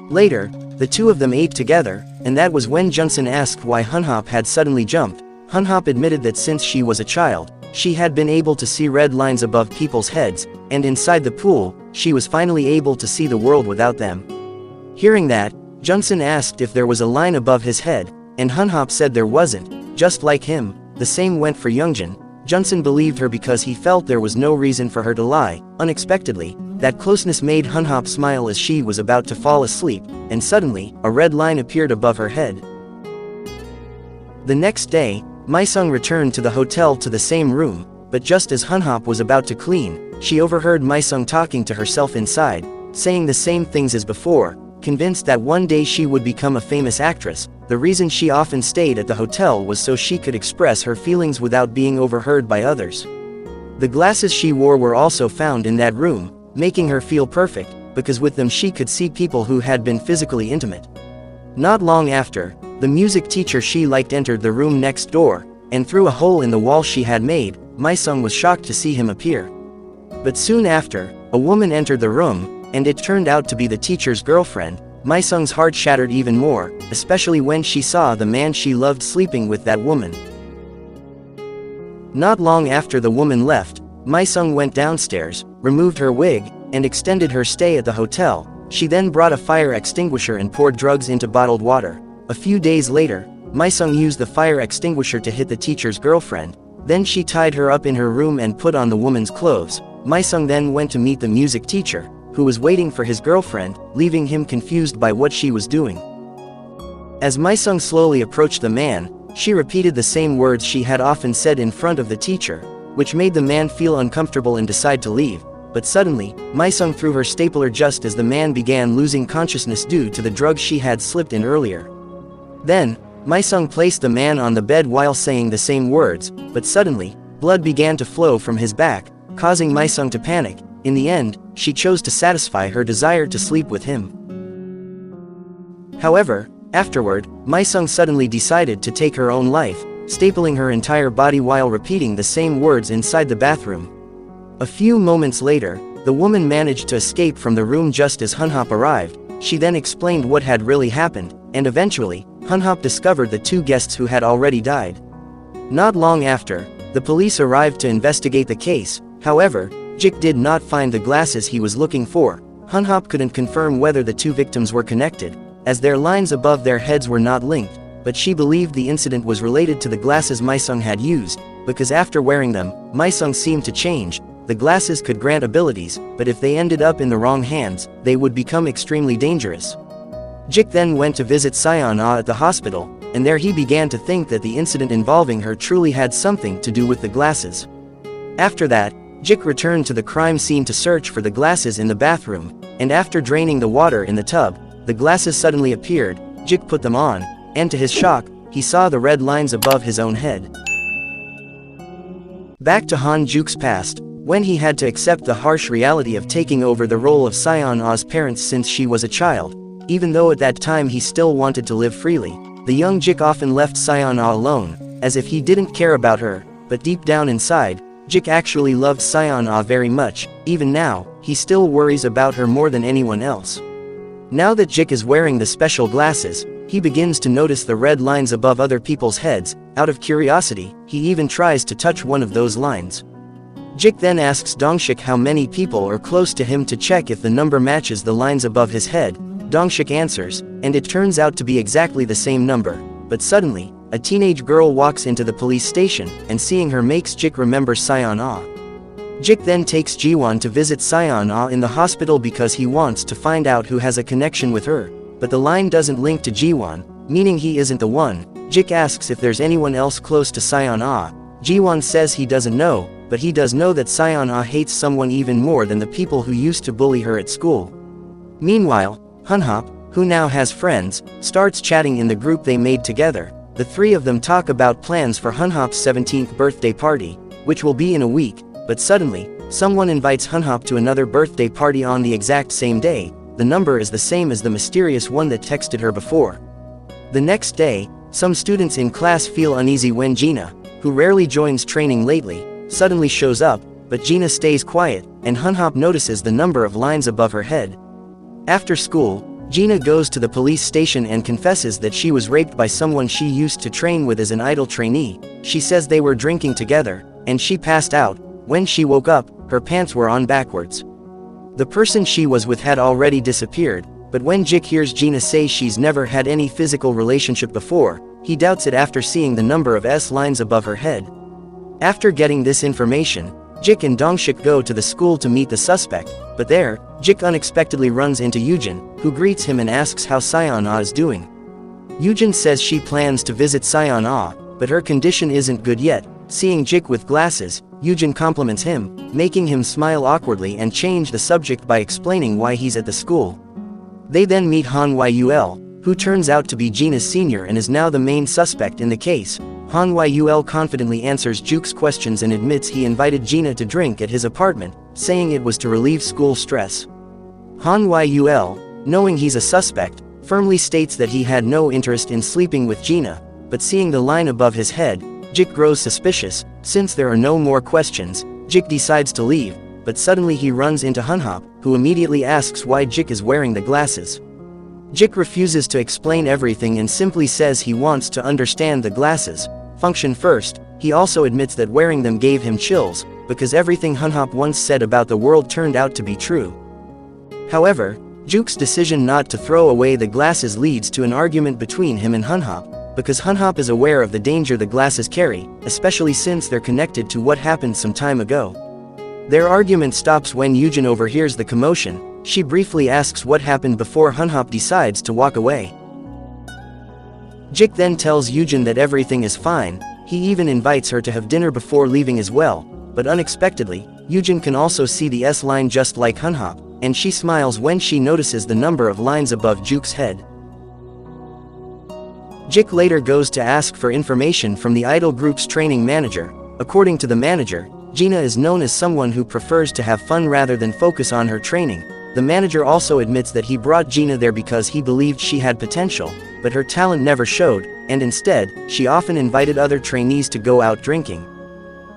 Speaker 2: Later, the two of them ate together, and that was when Junsun asked why Hunhop had suddenly jumped. Hunhop admitted that since she was a child, she had been able to see red lines above people's heads, and inside the pool, she was finally able to see the world without them. Hearing that, Junsun asked if there was a line above his head, and Hunhop said there wasn't. Just like him, the same went for Youngjin. Junsun believed her because he felt there was no reason for her to lie. Unexpectedly, that closeness made Hunhop smile as she was about to fall asleep, and suddenly, a red line appeared above her head. The next day, Mi-sung returned to the hotel to the same room, but just as Hunhop was about to clean, she overheard Mi-sung talking to herself inside, saying the same things as before, convinced that one day she would become a famous actress. The reason she often stayed at the hotel was so she could express her feelings without being overheard by others. The glasses she wore were also found in that room, making her feel perfect, because with them she could see people who had been physically intimate. Not long after, the music teacher she liked entered the room next door, and through a hole in the wall she had made, Mi-sung was shocked to see him appear. But soon after, a woman entered the room, and it turned out to be the teacher's girlfriend. Mi-sung's heart shattered even more, especially when she saw the man she loved sleeping with that woman. Not long after the woman left, Mi-sung went downstairs, removed her wig, and extended her stay at the hotel. She then brought a fire extinguisher and poured drugs into bottled water. A few days later, Mi-sung used the fire extinguisher to hit the teacher's girlfriend. Then she tied her up in her room and put on the woman's clothes. Mi-sung then went to meet the music teacher, who was waiting for his girlfriend, leaving him confused by what she was doing. As Mi-sung slowly approached the man, she repeated the same words she had often said in front of the teacher, which made the man feel uncomfortable and decide to leave. But suddenly, Mi-sung threw her stapler just as the man began losing consciousness due to the drugs she had slipped in earlier. Then, Mi-sung placed the man on the bed while saying the same words, but suddenly, blood began to flow from his back, causing Mi-sung to panic. In the end, she chose to satisfy her desire to sleep with him. However, afterward, Mi-sung suddenly decided to take her own life, stapling her entire body while repeating the same words inside the bathroom. A few moments later, the woman managed to escape from the room just as Hunhop arrived. She then explained what had really happened, and eventually, Hunhop discovered the two guests who had already died. Not long after, the police arrived to investigate the case. However, Jik did not find the glasses he was looking for. Hunhop couldn't confirm whether the two victims were connected, as their lines above their heads were not linked, but she believed the incident was related to the glasses Mi-sung had used, because after wearing them, Mi-sung seemed to change. the glasses could grant abilities, but if they ended up in the wrong hands, they would become extremely dangerous. Jik then went to visit Sion-Ah at the hospital, and there he began to think that the incident involving her truly had something to do with the glasses. After that, Jik returned to the crime scene to search for the glasses in the bathroom, and after draining the water in the tub, the glasses suddenly appeared. Jik put them on, and to his shock, he saw the red lines above his own head. Back to Han Juk's past, when he had to accept the harsh reality of taking over the role of Sion-Ah's parents since she was a child, even though at that time he still wanted to live freely, the young Jik often left Sion-Ah alone, as if he didn't care about her, but deep down inside, Jik actually loved Sion-Ah very much. Even now, he still worries about her more than anyone else. Now that Jik is wearing the special glasses, he begins to notice the red lines above other people's heads. Out of curiosity, he even tries to touch one of those lines. Jik then asks Dongshik how many people are close to him to check if the number matches the lines above his head. Dongshik answers, and it turns out to be exactly the same number. But suddenly, a teenage girl walks into the police station, and seeing her makes Jik remember Sion-Ah. Jik then takes Jiwon to visit Sion-Ah in the hospital because he wants to find out who has a connection with her, but the line doesn't link to Jiwon, meaning he isn't the one. Jik asks if there's anyone else close to Sion-Ah. Jiwon says he doesn't know, but he does know that Sion-Ah hates someone even more than the people who used to bully her at school. Meanwhile, Hunhop, who now has friends, starts chatting in the group they made together. The three of them talk about plans for Hunhop's 17th birthday party, which will be in a week, but suddenly, someone invites Hunhop to another birthday party on the exact same day. The number is the same as the mysterious one that texted her before. The next day, some students in class feel uneasy when Gina, who rarely joins training lately, suddenly shows up, but Gina stays quiet, and Hunhop notices the number of lines above her head. After school, Gina goes to the police station and confesses that she was raped by someone she used to train with as an idol trainee. She says they were drinking together, and she passed out. When she woke up, her pants were on backwards. The person she was with had already disappeared, but when Jik hears Gina say she's never had any physical relationship before, he doubts it after seeing the number of S lines above her head. After getting this information, Jik and Dongshik go to the school to meet the suspect, but there, Jik unexpectedly runs into Yujin, who greets him and asks how Sion-Ah is doing. Yujin says she plans to visit Sion-Ah, but her condition isn't good yet. Seeing Jik with glasses, Yujin compliments him, making him smile awkwardly and change the subject by explaining why he's at the school. They then meet Han Yul, who turns out to be Gina's senior and is now the main suspect in the case. Han Yul confidently answers Juk's questions and admits he invited Gina to drink at his apartment, saying it was to relieve school stress. Han Yul, knowing he's a suspect, firmly states that he had no interest in sleeping with Gina, but seeing the line above his head, Jik grows suspicious. Since there are no more questions, Jik decides to leave, but suddenly he runs into Hunhop, who immediately asks why Jik is wearing the glasses. Jik refuses to explain everything and simply says he wants to understand the glasses function first. He also admits that wearing them gave him chills, because everything Hunhop once said about the world turned out to be true. However, Juk's decision not to throw away the glasses leads to an argument between him and Hunhop, because Hunhop is aware of the danger the glasses carry, especially since they're connected to what happened some time ago. Their argument stops when Yujin overhears the commotion. She briefly asks what happened before Hunhop decides to walk away. Jik then tells Yujin that everything is fine. He even invites her to have dinner before leaving as well, but unexpectedly, Yujin can also see the S line just like Hunhop, and she smiles when she notices the number of lines above Juk's head. Jik later goes to ask for information from the idol group's training manager. According to the manager, Gina is known as someone who prefers to have fun rather than focus on her training. The manager also admits that he brought Gina there because he believed she had potential, but her talent never showed, and instead, she often invited other trainees to go out drinking.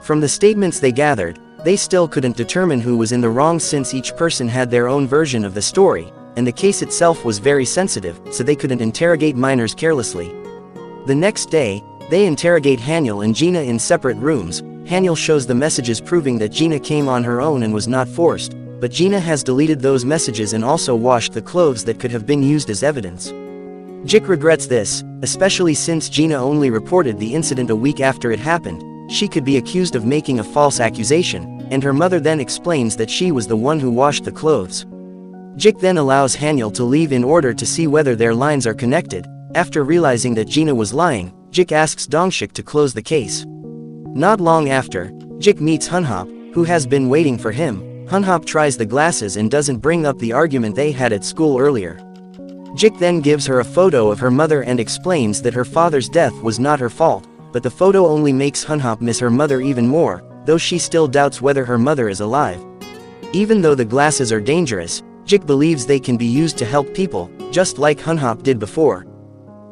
Speaker 2: From the statements they gathered, they still couldn't determine who was in the wrong since each person had their own version of the story, and the case itself was very sensitive, so they couldn't interrogate minors carelessly. The next day, they interrogate Haniel and Gina in separate rooms. Haniel shows the messages proving that Gina came on her own and was not forced, but Gina has deleted those messages and also washed the clothes that could have been used as evidence. Jik regrets this, especially since Gina only reported the incident a week after it happened. She could be accused of making a false accusation, and her mother then explains that she was the one who washed the clothes. Jik then allows Haniel to leave in order to see whether their lines are connected. After realizing that Jina was lying, Jik asks Dongshik to close the case. Not long after, Jik meets Hunhop, who has been waiting for him. Hunhop tries the glasses and doesn't bring up the argument they had at school earlier. Jik then gives her a photo of her mother and explains that her father's death was not her fault, but the photo only makes Hunhop miss her mother even more, though she still doubts whether her mother is alive. Even though the glasses are dangerous, Jik believes they can be used to help people, just like Hunhop did before.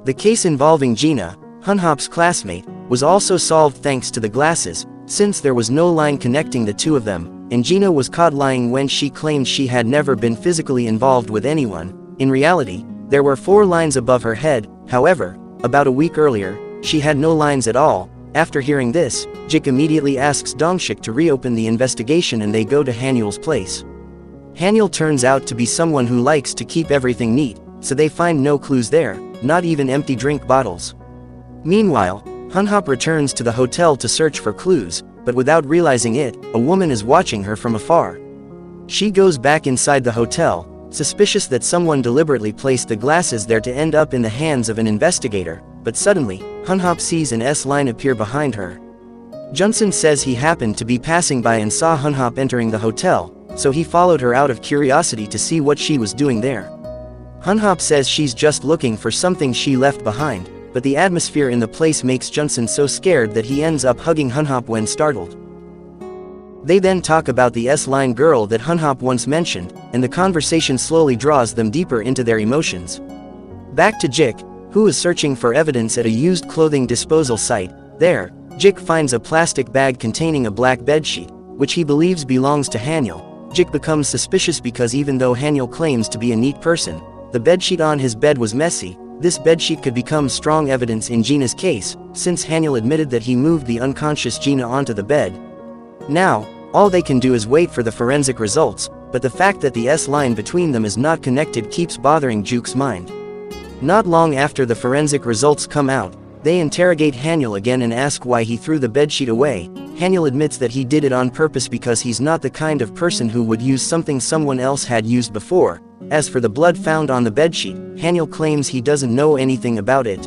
Speaker 2: The case involving Jina, Hunhop's classmate, was also solved thanks to the glasses, since there was no line connecting the two of them, and Jina was caught lying when she claimed she had never been physically involved with anyone. In reality, there were 4 lines above her head. However, about a week earlier, she had no lines at all. After hearing this, Jik immediately asks Dongshik to reopen the investigation and they go to Haniel's place. Haniel turns out to be someone who likes to keep everything neat, so they find no clues there, not even empty drink bottles. Meanwhile, Hunhop returns to the hotel to search for clues, but without realizing it, a woman is watching her from afar. She goes back inside the hotel, suspicious that someone deliberately placed the glasses there to end up in the hands of an investigator, but suddenly, Hunhop sees an S-line appear behind her. Junsun says he happened to be passing by and saw Hunhop entering the hotel, so he followed her out of curiosity to see what she was doing there. Hunhop says she's just looking for something she left behind, but the atmosphere in the place makes Junsun so scared that he ends up hugging Hunhop when startled. They then talk about the S-line girl that Hunhop once mentioned, and the conversation slowly draws them deeper into their emotions. Back to Jik, who is searching for evidence at a used clothing disposal site. There, Jik finds a plastic bag containing a black bedsheet, which he believes belongs to Haniel. Jik becomes suspicious because even though Haniel claims to be a neat person, the bedsheet on his bed was messy. This bedsheet could become strong evidence in Gina's case, since Haniel admitted that he moved the unconscious Gina onto the bed. Now, all they can do is wait for the forensic results, but the fact that the S-line between them is not connected keeps bothering Juk's mind. Not long after the forensic results come out, they interrogate Haniel again and ask why he threw the bedsheet away. Haniel admits that he did it on purpose because he's not the kind of person who would use something someone else had used before. As for the blood found on the bedsheet, Haniel claims he doesn't know anything about it.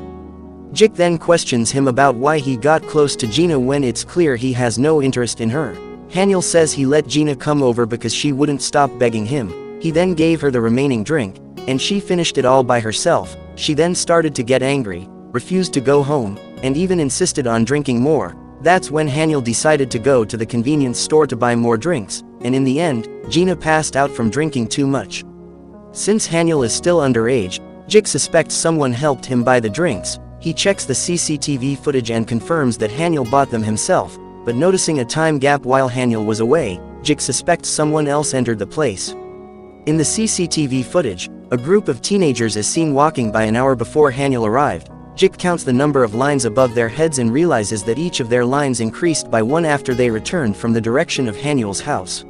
Speaker 2: Jik then questions him about why he got close to Gina when it's clear he has no interest in her. Haniel says he let Gina come over because she wouldn't stop begging him. He then gave her the remaining drink, and she finished it all by herself. She then started to get angry, refused to go home, and even insisted on drinking more. That's when Haniel decided to go to the convenience store to buy more drinks, and in the end, Gina passed out from drinking too much. Since Haniel is still underage, Jik suspects someone helped him buy the drinks. He checks the CCTV footage and confirms that Haniel bought them himself, but noticing a time gap while Haniel was away, Jik suspects someone else entered the place. In the CCTV footage, a group of teenagers is seen walking by an hour before Haniel arrived. Jik counts the number of lines above their heads and realizes that each of their lines increased by 1 after they returned from the direction of Haniel's house.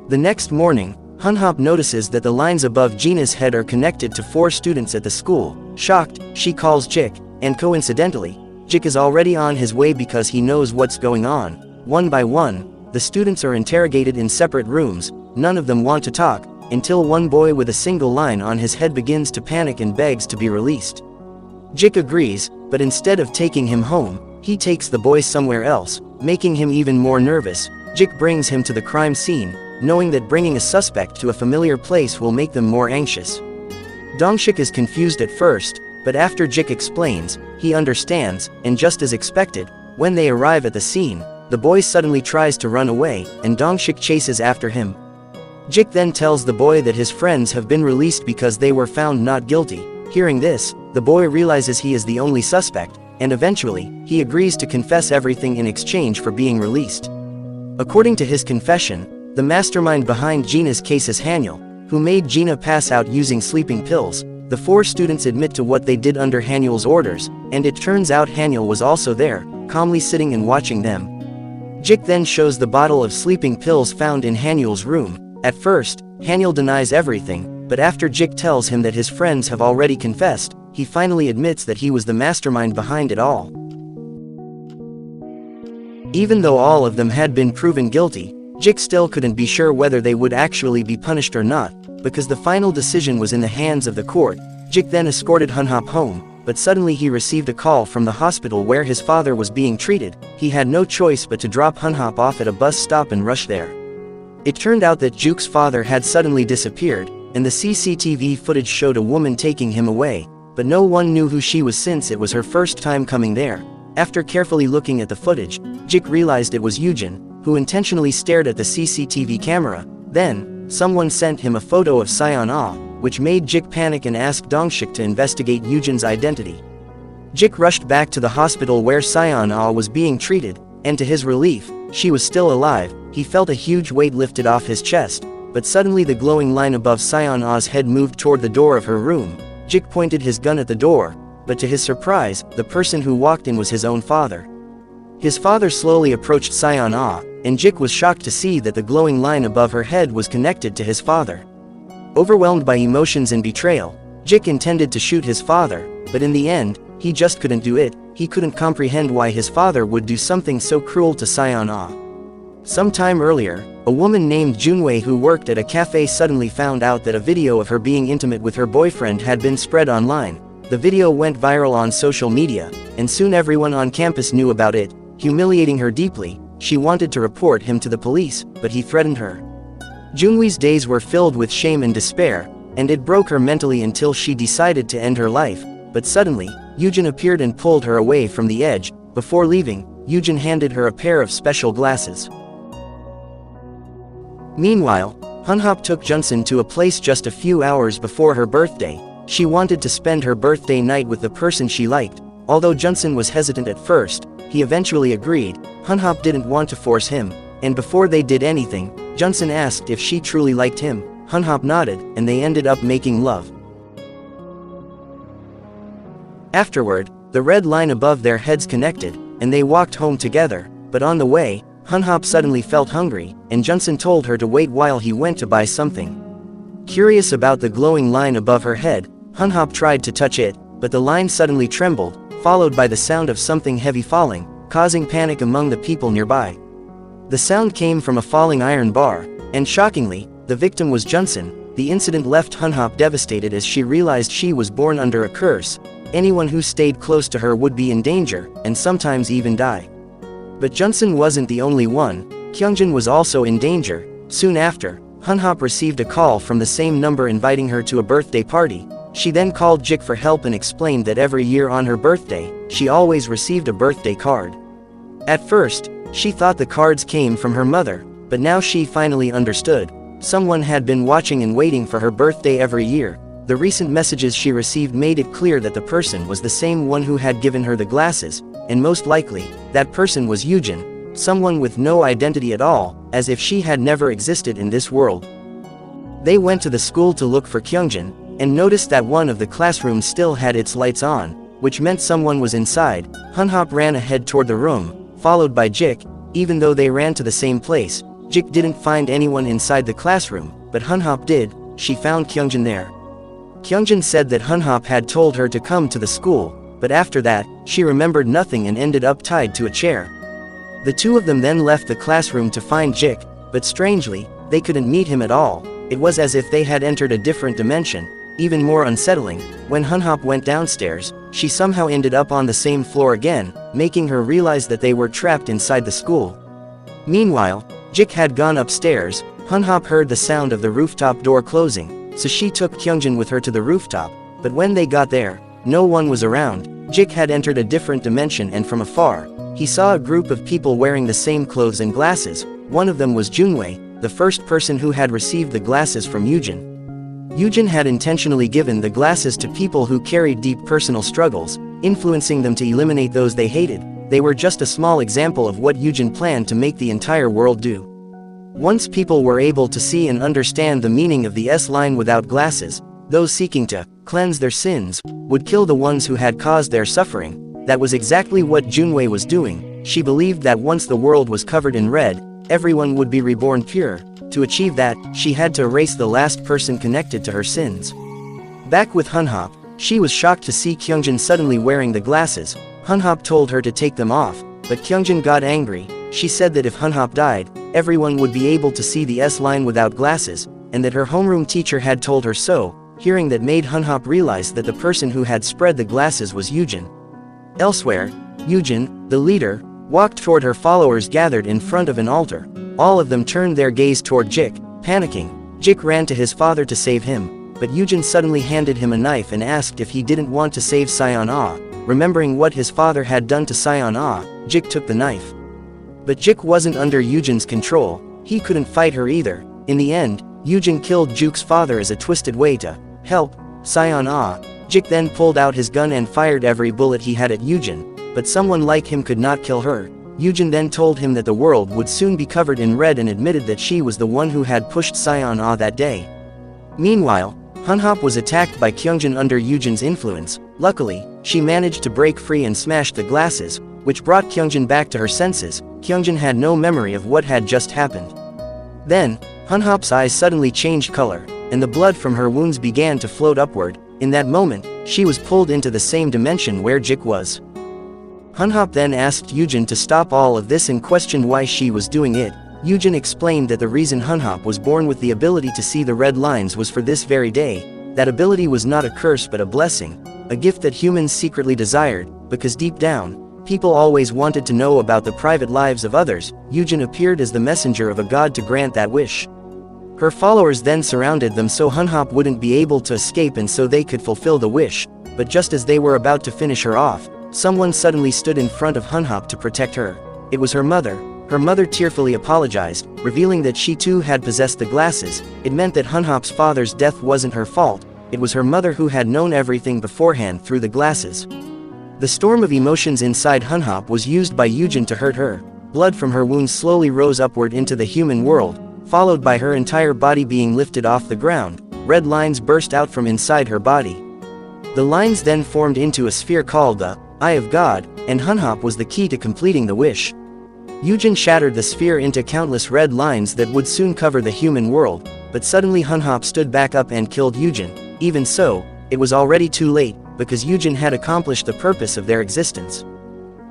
Speaker 2: The next morning, Hunhop notices that the lines above Gina's head are connected to 4 students at the school. Shocked, she calls Jik, and coincidentally, Jik is already on his way because he knows what's going on. One by one, the students are interrogated in separate rooms. None of them want to talk, until one boy with a single line on his head begins to panic and begs to be released. Jik agrees, but instead of taking him home, he takes the boy somewhere else, making him even more nervous. Jik brings him to the crime scene, knowing that bringing a suspect to a familiar place will make them more anxious. Dongshik is confused at first, but after Jik explains, he understands, and just as expected, when they arrive at the scene, the boy suddenly tries to run away, and Dongshik chases after him. Jik then tells the boy that his friends have been released because they were found not guilty. Hearing this, the boy realizes he is the only suspect, and eventually, he agrees to confess everything in exchange for being released. According to his confession, the mastermind behind Gina's case is Haniel, who made Gina pass out using sleeping pills. The 4 students admit to what they did under Haniel's orders, and it turns out Haniel was also there, calmly sitting and watching them. Jik then shows the bottle of sleeping pills found in Haniel's room. At first, Haniel denies everything, but after Jik tells him that his friends have already confessed, he finally admits that he was the mastermind behind it all. Even though all of them had been proven guilty, Jik still couldn't be sure whether they would actually be punished or not, because the final decision was in the hands of the court. Jik then escorted Hunhop home, but suddenly he received a call from the hospital where his father was being treated. He had no choice but to drop Hunhop off at a bus stop and rush there. It turned out that Juk's father had suddenly disappeared, and the CCTV footage showed a woman taking him away, but no one knew who she was since it was her first time coming there. After carefully looking at the footage, Jik realized it was Yujin, who intentionally stared at the CCTV camera. Then, someone sent him a photo of Sion Ah, which made Jik panic and ask Dongshik to investigate Yujin's identity. Jik rushed back to the hospital where Sion Ah was being treated, and to his relief, she was still alive. He felt a huge weight lifted off his chest, but suddenly the glowing line above Sion Ah's head moved toward the door of her room. Jik pointed his gun at the door, but to his surprise, the person who walked in was his own father. His father slowly approached Sion Ah, and Jik was shocked to see that the glowing line above her head was connected to his father. Overwhelmed by emotions and betrayal, Jik intended to shoot his father, but in the end, he just couldn't do it. He couldn't comprehend why his father would do something so cruel to Sion Ah. Some time earlier, a woman named Junwei who worked at a cafe suddenly found out that a video of her being intimate with her boyfriend had been spread online. The video went viral on social media, and soon everyone on campus knew about it. Humiliating her deeply, she wanted to report him to the police, but he threatened her. Junwei's days were filled with shame and despair, and it broke her mentally until she decided to end her life. But suddenly, Yujin appeared and pulled her away from the edge. Before leaving, Yujin handed her a pair of special glasses. Meanwhile, Hunhop took Junsun to a place just a few hours before her birthday. She wanted to spend her birthday night with the person she liked. Although Junsun was hesitant at first, he eventually agreed. Hunhop didn't want to force him, and before they did anything, Junsun asked if she truly liked him. Hunhop nodded, and they ended up making love. Afterward, the red line above their heads connected, and they walked home together, but on the way, Hunhop suddenly felt hungry, and Junsun told her to wait while he went to buy something. Curious about the glowing line above her head, Hunhop tried to touch it, but the line suddenly trembled, followed by the sound of something heavy falling, causing panic among the people nearby. The sound came from a falling iron bar, and shockingly, the victim was Junsun. The incident left Hunhop devastated as she realized she was born under a curse. Anyone who stayed close to her would be in danger, and sometimes even die. But Junsun wasn't the only one. Kyungjin was also in danger. Soon after, Hunhop received a call from the same number inviting her to a birthday party. She then called Jik for help and explained that every year on her birthday, she always received a birthday card. At first, she thought the cards came from her mother, but now she finally understood. Someone had been watching and waiting for her birthday every year. The recent messages she received made it clear that the person was the same one who had given her the glasses, and most likely, that person was Yujin, someone with no identity at all, as if she had never existed in this world. They went to the school to look for Kyungjin, and noticed that one of the classrooms still had its lights on, which meant someone was inside. Hunhop ran ahead toward the room, followed by Jik. Even though they ran to the same place, Jik didn't find anyone inside the classroom, but Hunhop did. She found Kyungjin there. Kyungjin said that Hunhop had told her to come to the school, but after that, she remembered nothing and ended up tied to a chair. The two of them then left the classroom to find Jik, but strangely, they couldn't meet him at all. It was as if they had entered a different dimension. Even more unsettling, when Hunhop went downstairs, she somehow ended up on the same floor again, making her realize that they were trapped inside the school. Meanwhile, Jik had gone upstairs. Hunhop heard the sound of the rooftop door closing, so she took Kyungjin with her to the rooftop, but when they got there, no one was around. Jik had entered a different dimension, and from afar, he saw a group of people wearing the same clothes and glasses. One of them was Junwei, the first person who had received the glasses from Yujin. Yujin had intentionally given the glasses to people who carried deep personal struggles, influencing them to eliminate those they hated. They were just a small example of what Yujin planned to make the entire world do. Once people were able to see and understand the meaning of the S-line without glasses, those seeking to cleanse their sins would kill the ones who had caused their suffering. That was exactly what Junwei was doing. She believed that once the world was covered in red, everyone would be reborn pure. To achieve that, she had to erase the last person connected to her sins. Back with Hunhop, she was shocked to see Kyungjin suddenly wearing the glasses. Hunhop told her to take them off, but Kyungjin got angry. She said that if Hunhop died, everyone would be able to see the S line without glasses, and that her homeroom teacher had told her so. Hearing that made Hunhop realize that the person who had spread the glasses was Yujin. Elsewhere, Yujin, the leader, walked toward her followers gathered in front of an altar. All of them turned their gaze toward Jik. Panicking, Jik ran to his father to save him, but Yujin suddenly handed him a knife and asked if he didn't want to save Sion-Ah. Remembering what his father had done to Sion-Ah, Jik took the knife. But Jik wasn't under Yujin's control. He couldn't fight her either. In the end, Yujin killed Juk's father as a twisted way to help Sion-Ah. Jik then pulled out his gun and fired every bullet he had at Yujin, but someone like him could not kill her. Yujin then told him that the world would soon be covered in red and admitted that she was the one who had pushed Sion-Ah that day. Meanwhile, Hunhop was attacked by Kyungjin under Yujin's influence. Luckily, she managed to break free and smashed the glasses, which brought Kyungjin back to her senses. Kyungjin had no memory of what had just happened. Then, Hunhop's eyes suddenly changed color, and the blood from her wounds began to float upward. In that moment, she was pulled into the same dimension where Jik was. Hunhop then asked Yujin to stop all of this and questioned why she was doing it. Yujin explained that the reason Hunhop was born with the ability to see the red lines was for this very day. That ability was not a curse but a blessing, a gift that humans secretly desired, because deep down, people always wanted to know about the private lives of others. Yujin appeared as the messenger of a god to grant that wish. Her followers then surrounded them so Hunhop wouldn't be able to escape and so they could fulfill the wish, but just as they were about to finish her off, someone suddenly stood in front of Hunhop to protect her. It was her mother. Her mother tearfully apologized, revealing that she too had possessed the glasses. It meant that Hunhop's father's death wasn't her fault, it was her mother who had known everything beforehand through the glasses. The storm of emotions inside Hunhop was used by Yujin to hurt her. Blood from her wounds slowly rose upward into the human world, followed by her entire body being lifted off the ground. Red lines burst out from inside her body. The lines then formed into a sphere called the Eye of God, and Hunhop was the key to completing the wish. Yujin shattered the sphere into countless red lines that would soon cover the human world, but suddenly Hunhop stood back up and killed Yujin. Even so, it was already too late, because Yujin had accomplished the purpose of their existence.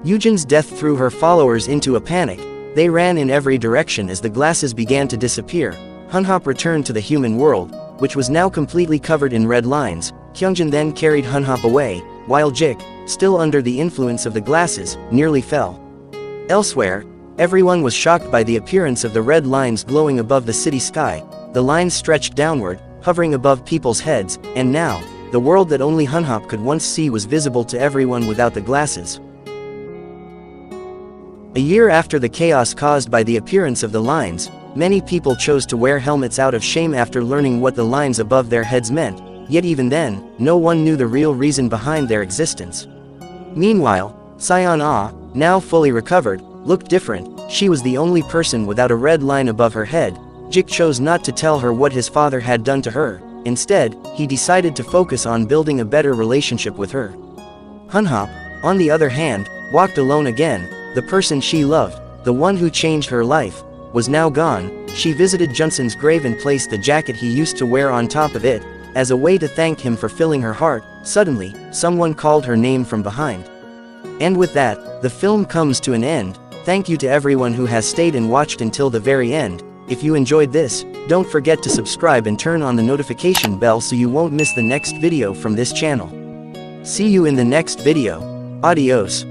Speaker 2: Yujin's death threw her followers into a panic. They ran in every direction as the glasses began to disappear. Hunhop returned to the human world, which was now completely covered in red lines. Kyungjin then carried Hunhop away, while Jik, still under the influence of the glasses, nearly fell. Elsewhere, everyone was shocked by the appearance of the red lines glowing above the city sky. The lines stretched downward, hovering above people's heads, and now, the world that only Hunhop could once see was visible to everyone without the glasses. A year after the chaos caused by the appearance of the lines, many people chose to wear helmets out of shame after learning what the lines above their heads meant, yet even then, no one knew the real reason behind their existence. Meanwhile, Sion-Ah, now fully recovered, looked different. She was the only person without a red line above her head. Jik chose not to tell her what his father had done to her. Instead, he decided to focus on building a better relationship with her. Hunhop, on the other hand, walked alone again. The person she loved, the one who changed her life, was now gone. She visited Junson's grave and placed the jacket he used to wear on top of it, as a way to thank him for filling her heart. Suddenly, someone called her name from behind. And with that, the film comes to an end. Thank you to everyone who has stayed and watched until the very end. If you enjoyed this, don't forget to subscribe and turn on the notification bell so you won't miss the next video from this channel. See you in the next video. Adios.